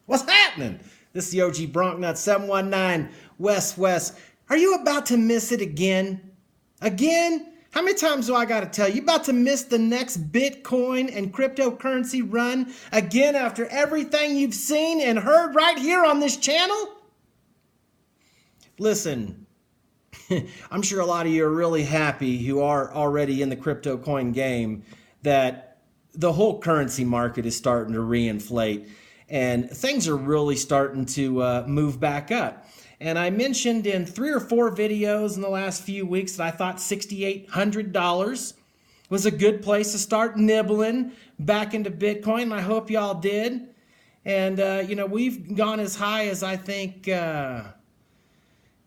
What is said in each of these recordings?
What's happening? This is the OG Bronknut 719 West. Are you about to miss it again? Again? How many times do I got to tell you? You about to miss the next Bitcoin and cryptocurrency run again after everything you've seen and heard right here on this channel? Listen, I'm sure a lot of you are really happy who are already in the crypto coin game that the whole currency market is starting to reinflate and things are really starting to move back up. And I mentioned in 3 or 4 videos in the last few weeks that I thought $6,800 was a good place to start nibbling back into Bitcoin. And I hope y'all did. And, we've gone as high as I think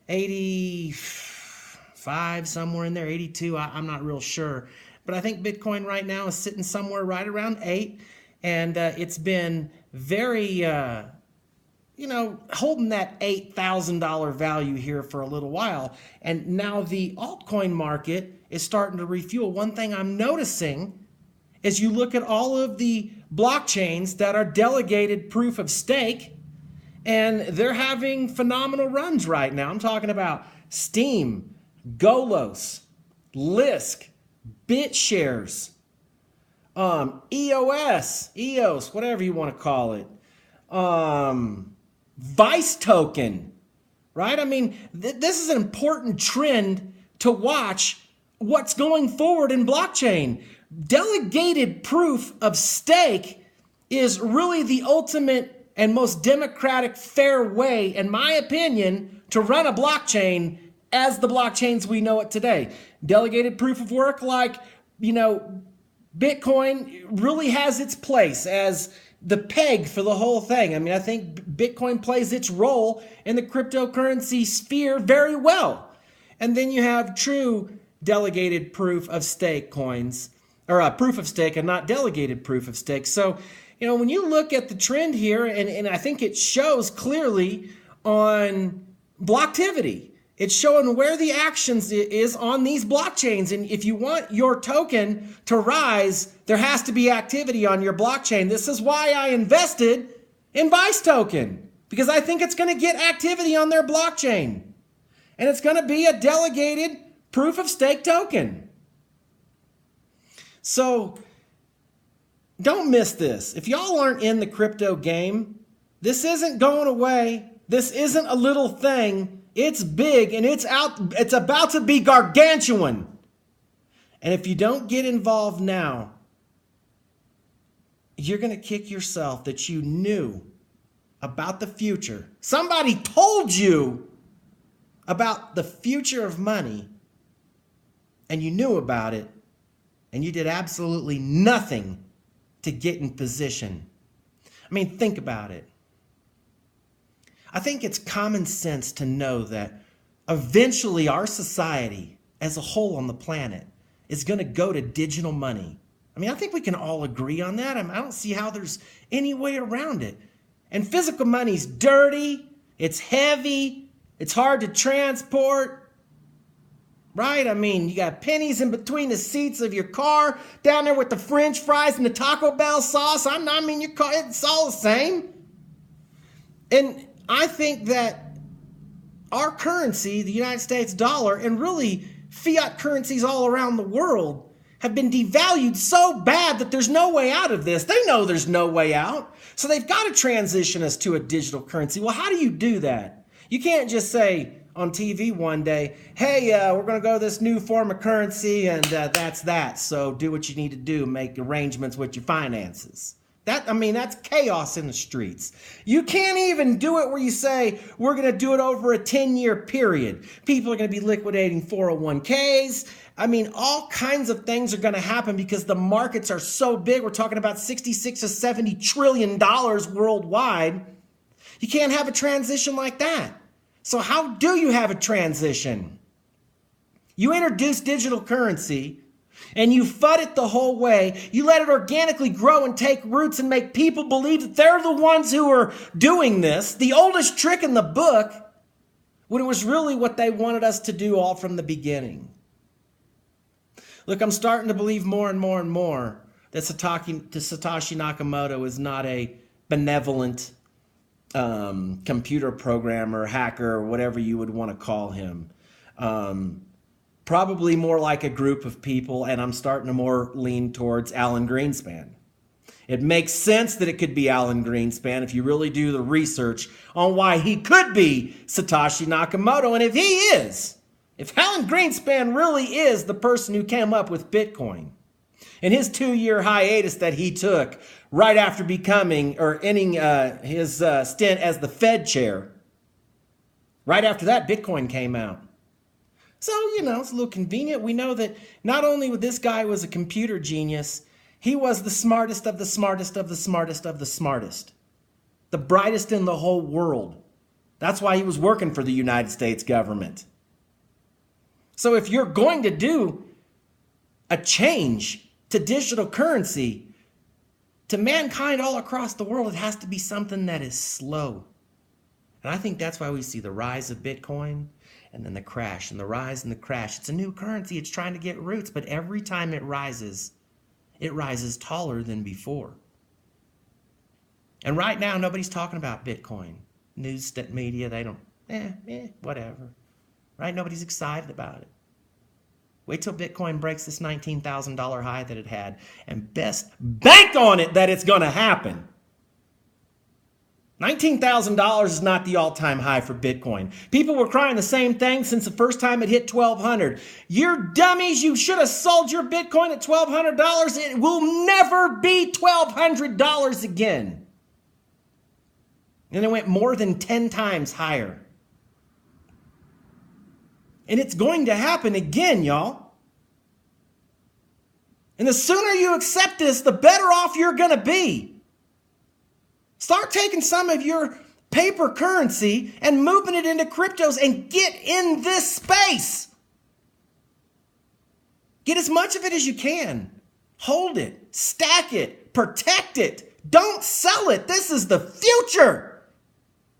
85, somewhere in there, 82. I'm not real sure. But I think Bitcoin right now is sitting somewhere right around 8. And it's been very, holding that $8,000 value here for a little while. And now the altcoin market is starting to refuel. One thing I'm noticing is you look at all of the blockchains that are delegated proof of stake, and they're having phenomenal runs right now. I'm talking about Steam, Golos, Lisk, BitShares, EOS, whatever you want to call it. Vice token, right? I mean, this is an important trend to watch what's going forward in blockchain. Delegated proof of stake is really the ultimate and most democratic, fair way, in my opinion, to run a blockchain as the blockchains we know it today. Delegated proof of work, like, Bitcoin really has its place as the peg for the whole thing. I mean, I think Bitcoin plays its role in the cryptocurrency sphere very well. And then you have true delegated proof of stake coins, or proof of stake and not delegated proof of stake. So, when you look at the trend here, and I think it shows clearly on Blocktivity, it's showing where the actions is on these blockchains. And if you want your token to rise, there has to be activity on your blockchain. This is why I invested in Vice token, because I think it's going to get activity on their blockchain. And it's going to be a delegated proof of stake token. So don't miss this. If y'all aren't in the crypto game, this isn't going away. This isn't a little thing. It's big and it's about to be gargantuan. And if you don't get involved now, you're going to kick yourself that you knew about the future. Somebody told you about the future of money and you knew about it and you did absolutely nothing to get in position. I mean, think about it. I think it's common sense to know that eventually our society as a whole on the planet is going to go to digital money. I mean, I think we can all agree on that. I don't see how there's any way around it. And physical money's dirty, it's heavy, it's hard to transport, right? I mean, you got pennies in between the seats of your car, down there with the French fries and the Taco Bell sauce. Your car, it's all the same. And I think that our currency, the United States dollar, and really fiat currencies all around the world have been devalued so bad that there's no way out of this. They know there's no way out. So they've got to transition us to a digital currency. Well, how do you do that? You can't just say on TV one day, hey, we're going to go to this new form of currency and that's that. So do what you need to do, make arrangements with your finances. That's chaos in the streets. You can't even do it where you say, we're going to do it over a 10-year period. People are going to be liquidating 401ks. All kinds of things are going to happen because the markets are so big. We're talking about $66 to $70 trillion worldwide. You can't have a transition like that. So how do you have a transition? You introduce digital currency, and you FUD it the whole way. You let it organically grow and take roots and make people believe that they're the ones who are doing this. The oldest trick in the book, when it was really what they wanted us to do all from the beginning. Look, I'm starting to believe more and more and more that Satoshi Nakamoto is not a benevolent computer programmer, hacker, whatever you would want to call him. Probably more like a group of people, and I'm starting to more lean towards Alan Greenspan. It makes sense that it could be Alan Greenspan if you really do the research on why he could be Satoshi Nakamoto. And if Alan Greenspan really is the person who came up with Bitcoin, in his 2-year hiatus that he took right after becoming or ending his stint as the Fed chair, right after that, Bitcoin came out. So, it's a little convenient. We know that not only this guy was a computer genius, he was the smartest of the smartest of the smartest of the smartest. The brightest in the whole world. That's why he was working for the United States government. So if you're going to do a change to digital currency, to mankind all across the world, it has to be something that is slow. And I think that's why we see the rise of Bitcoin and then the crash and the rise and the crash. It's a new currency. It's trying to get roots, but every time it rises taller than before. And right now, nobody's talking about Bitcoin. News media, they don't, whatever. Right? Nobody's excited about it. Wait till Bitcoin breaks this $19,000 high that it had, and best bank on it that it's going to happen. $19,000 is not the all-time high for Bitcoin. People were crying the same thing since the first time it hit $1,200. You're dummies. You should have sold your Bitcoin at $1,200. It will never be $1,200 again. And it went more than 10 times higher. And it's going to happen again, y'all. And the sooner you accept this, the better off you're going to be. Start taking some of your paper currency and moving it into cryptos and get in this space. Get as much of it as you can. Hold it, stack it, protect it. Don't sell it. This is the future.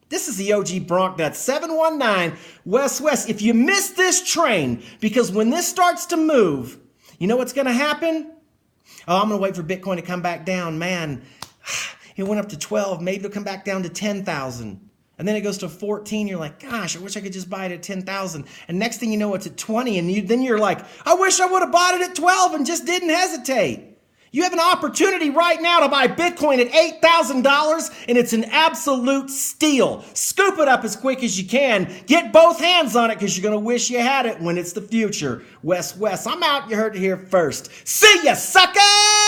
This is the OG Bronc. That's 719 West. If you miss this train, because when this starts to move, you know what's going to happen? Oh, I'm going to wait for Bitcoin to come back down. Man, it went up to 12. Maybe it'll come back down to 10,000. And then it goes to 14. You're like, gosh, I wish I could just buy it at 10,000. And next thing you know, it's at 20. And then you're like, I wish I would have bought it at 12 and just didn't hesitate. You have an opportunity right now to buy Bitcoin at $8,000, and it's an absolute steal. Scoop it up as quick as you can. Get both hands on it because you're going to wish you had it when it's the future. West. I'm out. You heard it here first. See ya, sucker!